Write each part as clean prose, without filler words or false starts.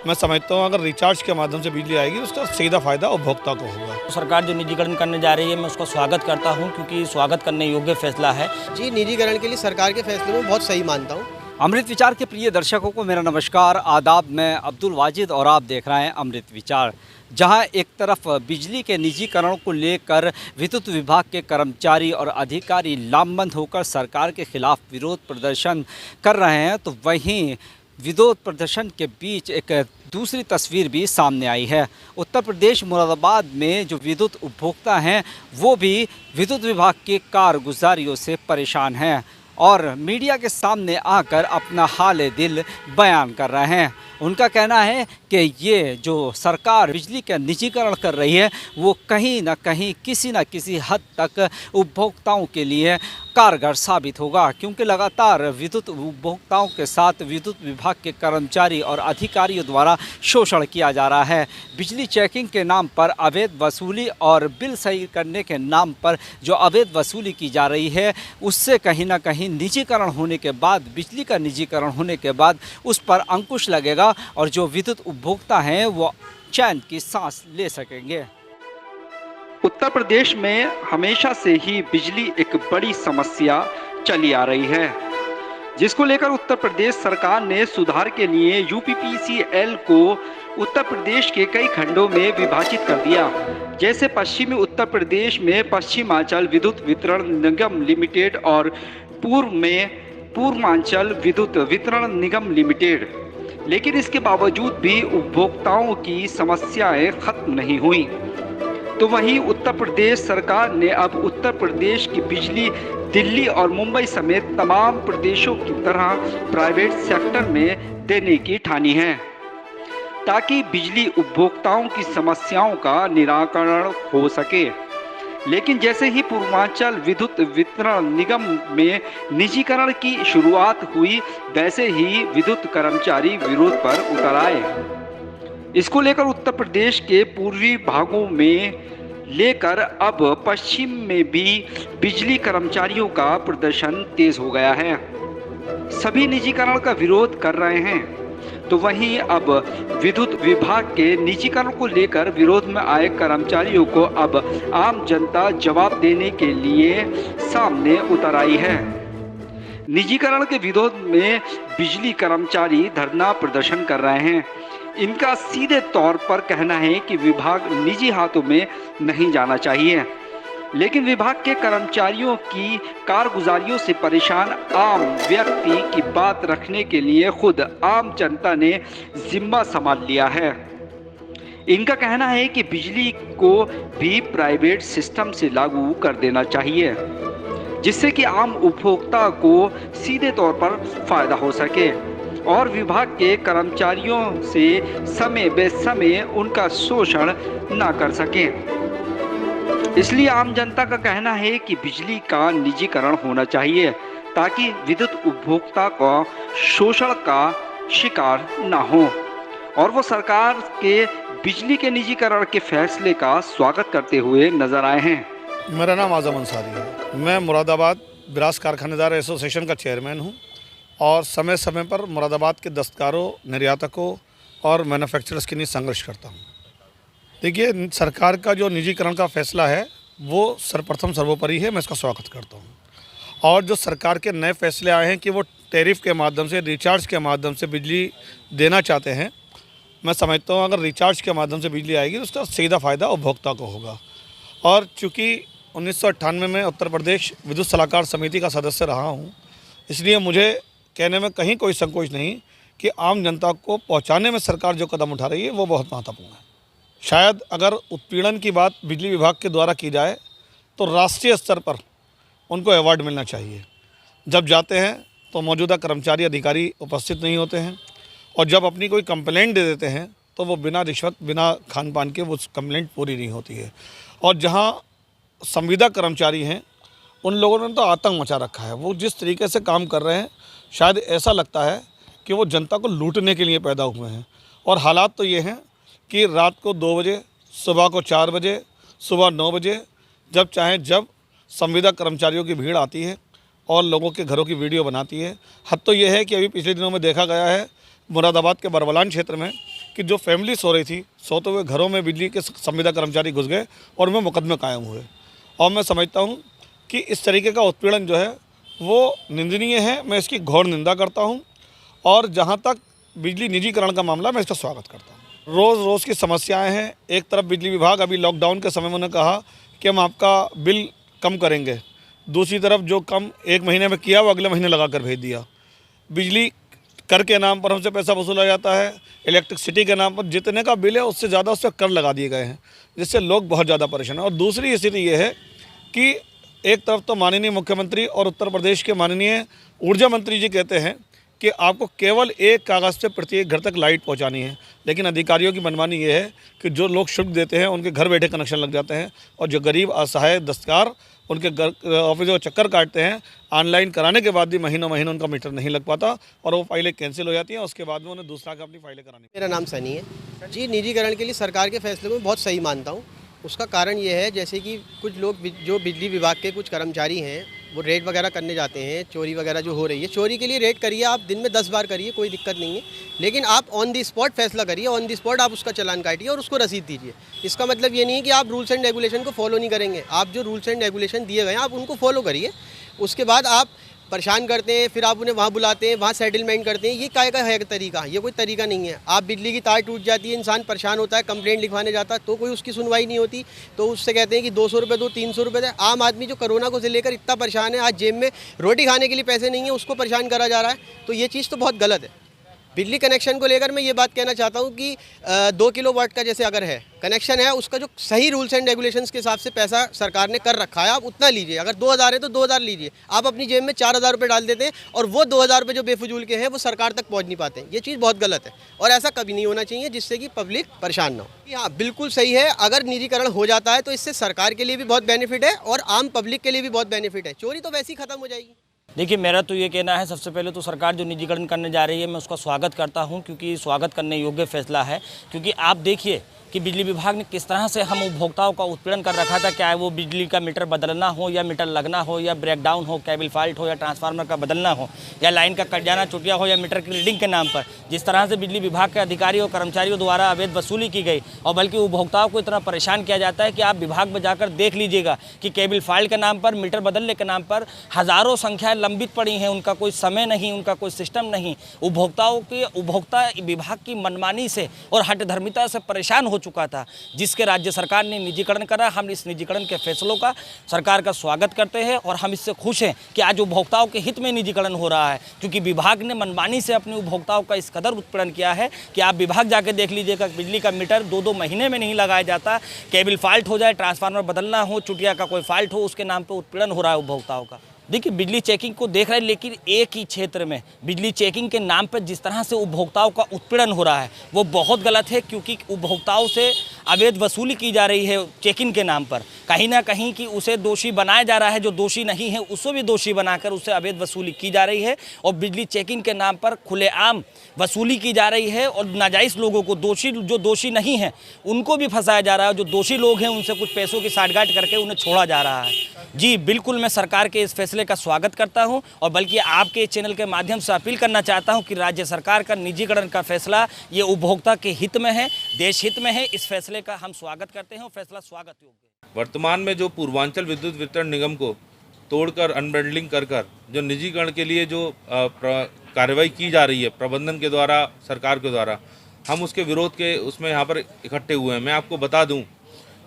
मैं समझता हूँ अगर रिचार्ज के माध्यम से बिजली आएगी उसका सीधा फ़ायदा उपभोक्ता को होगा। सरकार जो निजीकरण करने जा रही है, मैं उसका स्वागत करता हूं, क्योंकि स्वागत करने योग्य फैसला है। जी, निजीकरण के लिए सरकार के फैसले में बहुत सही मानता हूँ। अमृत विचार के प्रिय दर्शकों को मेरा नमस्कार, आदाब। मैं अब्दुल वाजिद और आप देख रहे हैं अमृत विचार। जहां एक तरफ बिजली के निजीकरण को लेकर विद्युत विभाग के कर्मचारी और अधिकारी लामबंद होकर सरकार के खिलाफ विरोध प्रदर्शन कर रहे हैं, तो वहीं विरोध प्रदर्शन के बीच एक दूसरी तस्वीर भी सामने आई है। उत्तर प्रदेश मुरादाबाद में जो विद्युत उपभोक्ता हैं वो भी विद्युत विभाग के कारगुजारियों से परेशान हैं और मीडिया के सामने आकर अपना हाल दिल बयान कर रहे हैं। उनका कहना है कि ये जो सरकार बिजली का निजीकरण कर रही है वो कहीं ना कहीं किसी न किसी हद तक उपभोक्ताओं के लिए कारगर साबित होगा, क्योंकि लगातार विद्युत उपभोक्ताओं के साथ विद्युत विभाग के कर्मचारी और अधिकारियों द्वारा शोषण किया जा रहा है। बिजली चेकिंग के नाम पर अवैध वसूली और बिल सही करने के नाम पर जो अवैध वसूली की जा रही है, उससे कहीं ना कहीं निजीकरण होने के बाद, बिजली का निजीकरण होने के बाद उस पर अंकुश लगेगा और जो विद्युत उपभोक्ता हैं वो चैन की सांस ले सकेंगे। उत्तर प्रदेश में हमेशा से ही बिजली एक बड़ी समस्या चली आ रही है, जिसको लेकर उत्तर प्रदेश सरकार ने सुधार के लिए यूपीपीसीएल को उत्तर प्रदेश के कई खंडों में विभाजित कर दिया। जैसे पश्चिमी उत्तर प्रदेश में पश्चिमांचल विद्युत वितरण निगम लिमिटेड और पूर्व में पूर्वांचल विद्युत वितरण निगम लिमिटेड। लेकिन इसके बावजूद भी उपभोक्ताओं की समस्याएं खत्म नहीं हुई। तो वहीं उत्तर प्रदेश सरकार ने अब उत्तर प्रदेश की बिजली दिल्ली और मुंबई समेत तमाम प्रदेशों की तरह प्राइवेट सेक्टर में देने की ठानी है, ताकि बिजली उपभोक्ताओं की समस्याओं का निराकरण हो सके। लेकिन जैसे ही पूर्वांचल विद्युत वितरण निगम में निजीकरण की शुरुआत हुई, वैसे ही विद्युत कर्मचारी विरोध पर उतर आए। इसको लेकर उत्तर प्रदेश के पूर्वी भागों में लेकर अब पश्चिम में भी बिजली कर्मचारियों का प्रदर्शन तेज हो गया है। सभी निजीकरण का विरोध कर रहे हैं। तो वहीं अब विद्युत विभाग के निजीकरण को लेकर विरोध में आए कर्मचारियों को अब आम जनता जवाब देने के लिए सामने उतर आई है। निजीकरण के विरोध में बिजली कर्मचारी धरना प्रदर्शन कर रहे हैं। इनका सीधे तौर पर कहना है कि विभाग निजी हाथों में नहीं जाना चाहिए, लेकिन विभाग के कर्मचारियों की कारगुजारियों से परेशान आम व्यक्ति की बात रखने के लिए खुद आम जनता ने जिम्मा संभाल लिया है। इनका कहना है कि बिजली को भी प्राइवेट सिस्टम से लागू कर देना चाहिए, जिससे कि आम उपभोक्ता को सीधे तौर पर फायदा हो सके और विभाग के कर्मचारियों से समय बेसमय उनका शोषण न कर सकें। इसलिए आम जनता का कहना है कि बिजली का निजीकरण होना चाहिए, ताकि विद्युत उपभोक्ता को शोषण का शिकार न हो और वो सरकार के बिजली के निजीकरण के फैसले का स्वागत करते हुए नजर आए हैं। मेरा नाम आज़म अंसारी है। मैं मुरादाबाद विरासत कारखानेदार एसोसिएशन का चेयरमैन हूँ और समय समय पर मुरादाबाद के दस्तकारों, निर्यातकों और मैन्युफैक्चरर्स के लिए संघर्ष करता हूँ। देखिए, सरकार का जो निजीकरण का फैसला है वो सर्वप्रथम सर्वोपरि है, मैं इसका स्वागत करता हूँ। और जो सरकार के नए फैसले आए हैं कि वो टैरिफ के माध्यम से, रिचार्ज के माध्यम से बिजली देना चाहते हैं, मैं समझता हूँ अगर रिचार्ज के माध्यम से बिजली आएगी तो उसका सीधा फ़ायदा उपभोक्ता को होगा। और चूँकि 1998 में उत्तर प्रदेश विद्युत सलाहकार समिति का सदस्य रहा हूँ, इसलिए मुझे कहने में कहीं कोई संकोच नहीं कि आम जनता को पहुँचाने में सरकार जो कदम उठा रही है वो बहुत महत्वपूर्ण है। शायद अगर उत्पीड़न की बात बिजली विभाग के द्वारा की जाए तो राष्ट्रीय स्तर पर उनको अवार्ड मिलना चाहिए। जब जाते हैं तो मौजूदा कर्मचारी अधिकारी उपस्थित नहीं होते हैं और जब अपनी कोई कंप्लेंट दे देते हैं तो वो बिना रिश्वत, बिना खान पान के वो कंप्लेंट पूरी नहीं होती है। और जहाँ संविदा कर्मचारी हैं उन लोगों ने तो आतंक मचा रखा है। वो जिस तरीके से काम कर रहे हैं, शायद ऐसा लगता है कि वो जनता को लूटने के लिए पैदा हुए हैं। और हालात तो ये हैं कि रात को 2 बजे, सुबह को 4 बजे, सुबह 9 बजे, जब चाहें जब संविदा कर्मचारियों की भीड़ आती है और लोगों के घरों की वीडियो बनाती है। हद तो ये है कि अभी पिछले दिनों में देखा गया है मुरादाबाद के बरबलान क्षेत्र में कि जो फैमिली सो रही थी, सोते हुए घरों में बिजली के संविदा कर्मचारी घुस गए और उनमें मुकदमे कायम हुए। और मैं समझता हूँ कि इस तरीके का उत्पीड़न जो है वो निंदनीय है। मैं इसकी घोर निंदा करता हूँ और जहाँ तक बिजली निजीकरण का मामला, मैं इसका स्वागत करता हूँ। रोज़ रोज़ की समस्याएं हैं। एक तरफ बिजली विभाग अभी लॉकडाउन के समय में उन्होंने कहा कि हम आपका बिल कम करेंगे, दूसरी तरफ जो कम 1 महीने में किया वो अगले महीने लगा कर भेज दिया। बिजली कर के नाम पर हमसे पैसा वसूला जाता है, इलेक्ट्रिसिटी के नाम पर जितने का बिल है उससे ज़्यादा उस पर कर लगा दिए गए हैं, जिससे लोग बहुत ज़्यादा परेशान हैं। और दूसरी स्थिति ये है कि एक तरफ तो माननीय मुख्यमंत्री और उत्तर प्रदेश के माननीय ऊर्जा मंत्री जी कहते हैं कि आपको केवल एक कागज़ से प्रत्येक घर तक लाइट पहुंचानी है, लेकिन अधिकारियों की मनमानी ये है कि जो लोग शुल्क देते हैं उनके घर बैठे कनेक्शन लग जाते हैं और जो गरीब असहाय दस्तकार उनके घर ऑफिसों का चक्कर काटते हैं, ऑनलाइन कराने के बाद भी महीनों महीनों उनका मीटर नहीं लग पाता और वो फाइलें कैंसिल हो जाती हैं। उसके बाद में उन्हें दूसरा का अपनी फाइलें करानी। मेरा नाम सनी है जी। निजीकरण के लिए सरकार के फैसले को बहुत सही मानता हूँ। उसका कारण ये है, जैसे कि कुछ लोग जो बिजली विभाग के कुछ कर्मचारी हैं वो रेड वगैरह करने जाते हैं, चोरी वगैरह जो हो रही है, चोरी के लिए रेड करिए, आप दिन में 10 बार करिए, कोई दिक्कत नहीं है, लेकिन आप ऑन दी स्पॉट फैसला करिए, ऑन दी स्पॉट आप उसका चालान काटिए और उसको रसीद दीजिए। इसका मतलब ये नहीं है कि आप रूल्स एंड रेगुलेशन को फॉलो नहीं करेंगे। आप जो रूल्स एंड रेगुलेशन दिए गए हैं आप उनको फॉलो करिए। उसके बाद आप परेशान करते हैं, फिर आप उन्हें वहाँ बुलाते हैं, वहाँ सेटलमेंट करते हैं, ये काय का है तरीका? ये कोई तरीका नहीं है। आप बिजली की तार टूट जाती है, इंसान परेशान होता है, कंप्लेंट लिखवाने जाता है तो कोई उसकी सुनवाई नहीं होती, तो उससे कहते हैं कि 200 रुपये दो, 300 रुपये दे। आम आदमी जो कोरोना को से लेकर इतना परेशान है, आज जेब में रोटी खाने के लिए पैसे नहीं है, उसको परेशान करा जा रहा है, तो ये चीज़ तो बहुत गलत है। बिजली कनेक्शन को लेकर मैं ये बात कहना चाहता हूँ कि 2 किलोवाट का जैसे अगर है कनेक्शन है, उसका जो सही रूल्स एंड रेगुलेशंस के हिसाब से पैसा सरकार ने कर रखा है, आप उतना लीजिए। अगर 2000 है तो 2000 लीजिए। आप अपनी जेब में 4000 रुपये डाल देते हैं और वो 2000 रुपये जो बेफजूल के हैं वो सरकार तक पहुँच नहीं पाते। ये चीज़ बहुत गलत है और ऐसा कभी नहीं होना चाहिए, जिससे कि पब्लिक परेशान ना हो। हाँ, बिल्कुल सही है। अगर निजीकरण हो जाता है तो इससे सरकार के लिए भी बहुत बेनिफिट है और आम पब्लिक के लिए भी बहुत बेनिफिट है। चोरी तो वैसे ही खत्म हो जाएगी। देखिए, मेरा तो ये कहना है, सबसे पहले तो सरकार जो निजीकरण करने जा रही है मैं उसका स्वागत करता हूं, क्योंकि स्वागत करने योग्य फैसला है। क्योंकि आप देखिए कि बिजली विभाग ने किस तरह से हम उपभोक्ताओं का उत्पीड़न कर रखा था, चाहे वो बिजली का मीटर बदलना हो या मीटर लगना हो या ब्रेकडाउन हो, केबल फॉल्ट हो या ट्रांसफार्मर का बदलना हो या लाइन का कट जाना छुटिया हो या मीटर की रीडिंग के नाम पर जिस तरह से बिजली विभाग के अधिकारियों और कर्मचारियों द्वारा अवैध वसूली की गई और बल्कि उपभोक्ताओं को इतना परेशान किया जाता है कि आप विभाग में जाकर देख लीजिएगा कि केबल फॉल्ट के नाम पर, मीटर बदलने के नाम पर हज़ारों संख्याएँ लंबित पड़ी हैं। उनका कोई समय नहीं, उनका कोई सिस्टम नहीं। उपभोक्ता विभाग की मनमानी से और हठधर्मिता से परेशान हो चुका था, जिसके राज्य सरकार ने निजीकरण करा। हम इस निजीकरण के फैसलों का सरकार का स्वागत करते हैं और हम इससे खुश हैं कि आज उपभोक्ताओं के हित में निजीकरण हो रहा है, क्योंकि विभाग ने मनमानी से अपने उपभोक्ताओं का इस कदर उत्पीड़न किया है कि आप विभाग जाके देख लीजिएगा, बिजली का मीटर 2-2 महीने में नहीं लगाया जाता। केबल फॉल्ट हो जाए, ट्रांसफार्मर बदलना हो, चुटिया का कोई फॉल्ट हो, उसके नाम पर उत्पीड़न हो रहा है उपभोक्ताओं का। देखिए, बिजली चेकिंग को देख रहे हैं, लेकिन एक ही क्षेत्र में बिजली चेकिंग के नाम पर जिस तरह से उपभोक्ताओं का उत्पीड़न हो रहा है वो बहुत गलत है, क्योंकि उपभोक्ताओं से अवैध वसूली की जा रही है चेकिंग के नाम पर। कहीं ना कहीं कि उसे दोषी बनाया जा रहा है, जो दोषी नहीं है उसको भी दोषी बनाकर उसे अवैध वसूली की जा रही है और बिजली चेकिंग के नाम पर खुलेआम वसूली की जा रही है और नाजायज़ लोगों को, जो दोषी नहीं है उनको भी फंसाया जा रहा है। जो दोषी लोग हैं उनसे कुछ पैसों की साठगांठ करके उन्हें छोड़ा जा रहा है। जी बिल्कुल, मैं सरकार के इस फैसले का स्वागत करता हूं और बल्कि आपके चैनल के माध्यम से अपील करना चाहता हूं कि राज्य सरकार का निजीकरण का फैसला ये उपभोक्ता के हित में है, देश हित में है। इस फैसले का हम स्वागत करते हैं और फैसला स्वागत योग्य है। वर्तमान में जो पूर्वांचल विद्युत वितरण निगम को तोड़कर अनबंडलिंग कर जो निजीकरण के लिए जो कार्रवाई की जा रही है प्रबंधन के द्वारा, सरकार के द्वारा, हम उसके विरोध के उसमें यहाँ पर इकट्ठे हुए हैं। मैं आपको बता दूं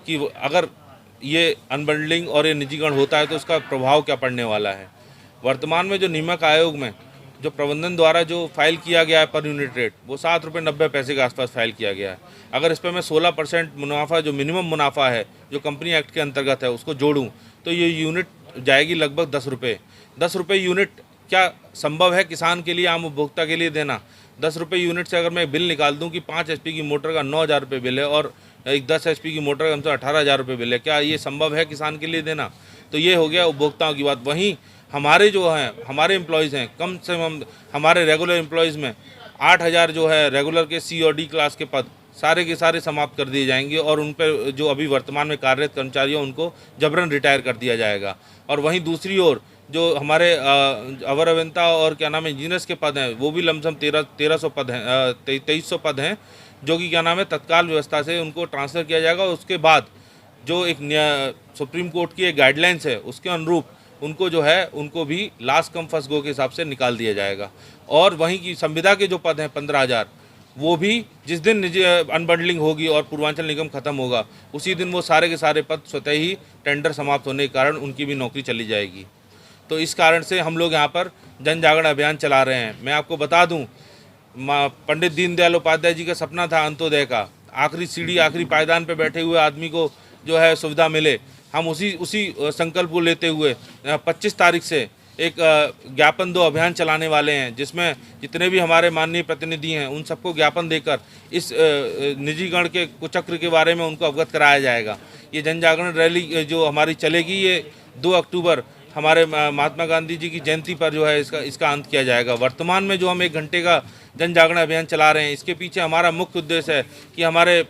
कि अगर ये अनबंडलिंग और ये निजीकरण होता है तो उसका प्रभाव क्या पड़ने वाला है। वर्तमान में जो नियामक आयोग में जो प्रबंधन द्वारा जो फाइल किया गया है पर यूनिट रेट, वो 7 रुपये 90 पैसे के आसपास फाइल किया गया है। अगर इस पर मैं 16% मुनाफा, जो मिनिमम मुनाफा है जो कंपनी एक्ट के अंतर्गत है, उसको जोड़ूं तो ये यूनिट जाएगी लगभग 10 रुपये। 10 रुपये यूनिट क्या संभव है किसान के लिए, आम उपभोक्ता के लिए देना? 10 रुपये यूनिट से अगर मैं बिल निकाल दूं कि 5 HP की मोटर का 9000 रुपये बिल है और एक 10 HP की मोटर का हमसे 18,000 रुपये बिल है, क्या ये संभव है किसान के लिए देना? तो ये हो गया उपभोक्ताओं की बात। वहीं हमारे जो हैं, हमारे एम्प्लॉयज़ हैं, कम से कम हमारे रेगुलर एम्प्लॉयज़ में 8000 जो है रेगुलर के C और D क्लास के पद सारे के सारे समाप्त कर दिए जाएंगे और उन पर जो अभी वर्तमान में कार्यरत कर्मचारी हैं उनको जबरन रिटायर कर दिया जाएगा। और वहीं दूसरी ओर जो हमारे अवर अभियंता और क्या नाम है इंजीनियर्स के पद हैं वो भी लमसम 1300 पद हैं 2300 पद हैं, जो कि क्या नाम है तत्काल व्यवस्था से उनको ट्रांसफ़र किया जाएगा। उसके बाद जो एक सुप्रीम कोर्ट की एक गाइडलाइंस है उसके अनुरूप उनको जो है उनको भी लास्ट कम फर्स्ट गो के हिसाब से निकाल दिया जाएगा। और वहीं की संविदा के जो पद हैं 15,000, वो भी जिस दिन निजी अनबंडलिंग होगी और पूर्वांचल निगम खत्म होगा उसी दिन वो सारे के सारे पद स्वतः ही टेंडर समाप्त होने के कारण उनकी भी नौकरी चली जाएगी। तो इस कारण से हम लोग यहाँ पर जन जागरण अभियान चला रहे हैं। मैं आपको बता दूँ, पंडित दीनदयाल उपाध्याय जी का सपना था अंत्योदय का, आखिरी सीढ़ी आखिरी पायदान पर बैठे हुए आदमी को जो है सुविधा मिले। हम उसी संकल्प को लेते हुए 25 तारीख से एक ज्ञापन दो अभियान चलाने वाले हैं, जिसमें जितने भी हमारे माननीय प्रतिनिधि हैं उन सबको ज्ञापन देकर इस निजीकरण के कुचक्र के बारे में उनको अवगत कराया जाएगा। ये जन जागरण रैली जो हमारी चलेगी, ये 2 अक्टूबर हमारे महात्मा गांधी जी की जयंती पर जो है इसका अंत किया जाएगा। वर्तमान में जो हम 1 घंटे का जन जागरण अभियान चला रहे हैं, इसके पीछे हमारा मुख्य उद्देश्य है कि हमारे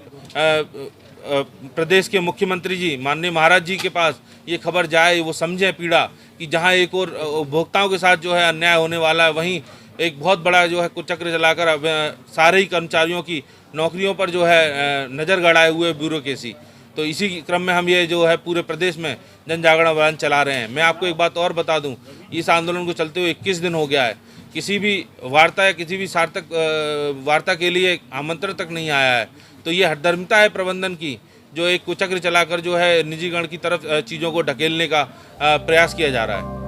प्रदेश के मुख्यमंत्री जी माननीय महाराज जी के पास ये खबर जाए, वो समझें पीड़ा कि जहां एक और उपभोक्ताओं के साथ जो है अन्याय होने वाला है, वहीं एक बहुत बड़ा जो है कुचक्र चलाकर अब सारे ही कर्मचारियों की नौकरियों पर जो है नज़र गड़ाए हुए ब्यूरोक्रेसी। तो इसी क्रम में हम ये जो है पूरे प्रदेश में जन जागरण अभियान चला रहे हैं। मैं आपको एक बात और बता दूं, इस आंदोलन को चलते हुए 21 दिन हो गया है, किसी भी वार्ता या किसी भी सार्थक वार्ता के लिए आमंत्रण तक नहीं आया है। तो ये हठधर्मिता है प्रबंधन की, जो एक कुचक्र चलाकर जो है निजीकरण की तरफ चीज़ों को ढकेलने का प्रयास किया जा रहा है।